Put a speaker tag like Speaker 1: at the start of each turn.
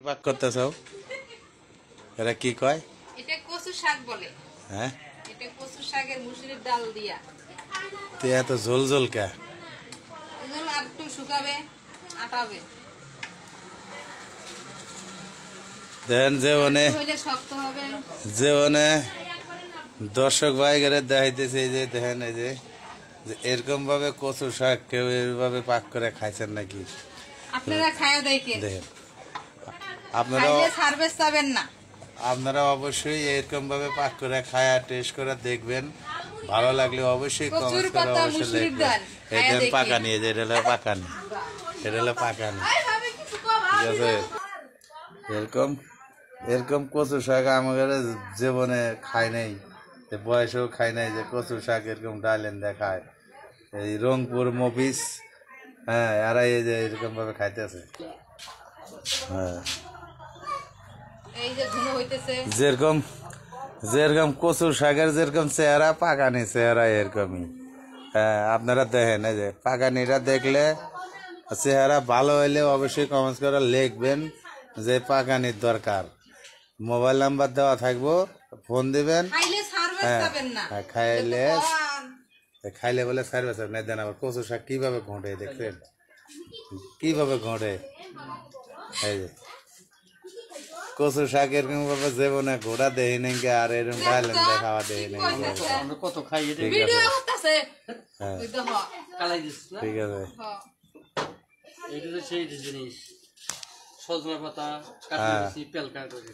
Speaker 1: পাক করতেছাও এরা কি কয়?
Speaker 2: এটা কচু শাক বলে।
Speaker 1: হ্যাঁ,
Speaker 2: এটা কচু শাকের মুসুরির ডাল দিয়া।
Speaker 1: তো এত ঝোল ঝোল কে?
Speaker 2: এগুলো আর একটু শুকাবে, আটাবে।
Speaker 1: দেখেন
Speaker 2: হইলে শক্ত হবে।
Speaker 1: দর্শক ভাই গেলে দেখাইতেছে, এই যে দেখেন, এই যে এরকম ভাবে কচু শাক কেউ এইভাবে পাক করে খাইছেন নাকি?
Speaker 2: আপনারা খায়া দেখেন,
Speaker 1: দেখেন
Speaker 2: খাইলে সার্ভিস পাবেন না।
Speaker 1: আপনারা অবশ্যই এরকম ভাবে পাক করে খায়া টেস্ট করে দেখবেন। ভালো লাগলে অবশ্যই
Speaker 2: কচুর
Speaker 1: কমেন্ট করে
Speaker 2: পাতা,
Speaker 1: অবশ্যই
Speaker 2: মুসুরির
Speaker 1: লিখবেন।
Speaker 2: ডাল
Speaker 1: এই
Speaker 2: খায়া
Speaker 1: দেন
Speaker 2: দেখেন।
Speaker 1: পাকানি, এই যে এটা হলো পাকানি, এটা হলো পাকানি। ঠিক আছে, এরকম এরকম কচু শাক আমাদের জীবনে খাই নাই, বয়সেও খাই নাই যে কচু শাক এরকম ডালেন দেখায়। এই রংপুর মফিস, হ্যাঁ, এরা এই যে এরকম ভাবে খাইতেছে। হ্যাঁ,
Speaker 2: এই যে ধুনো হইতেছে।
Speaker 1: যেরকম যেরকম কচু শাকের যেরকম চেহারা, পাকানি চেহারা এরকমই। হ্যাঁ, আপনারা দেখেন, এই যে পাকানিটা দেখলে চেহারা ভালো হইলে অবশ্যই কমেন্টস করে লিখবেন যে পাকানির দরকার। মোবাইল নাম্বার দেওয়া থাকবো, ফোন দিবেন।
Speaker 2: খাইলে সার্ভিস
Speaker 1: হ্যাঁ,
Speaker 2: পাবেন না।
Speaker 1: খাইলে বলে সার্ভিস না দেন। আবার কচু শাক কিভাবে ঘটে দেখছেন, কিভাবে ঘটে? এই যে কচু শাক এরকম ভাবে জীবনে ঘোড়া দেই নাকি, আর এরকম ডালেন দেখাওয়া দেই নাকি।
Speaker 3: কত খাই এটা
Speaker 2: ভিডিও করতেছে।
Speaker 1: হ্যাঁ,
Speaker 2: ওই দেখো।
Speaker 3: কালাই দিস না
Speaker 1: ঠিক আছে।
Speaker 2: হ্যাঁ।
Speaker 3: এটা তো সেই জিনিস সজনা পাতা কাটি
Speaker 1: হ্যাঁ।
Speaker 3: দিছি পেলকা করে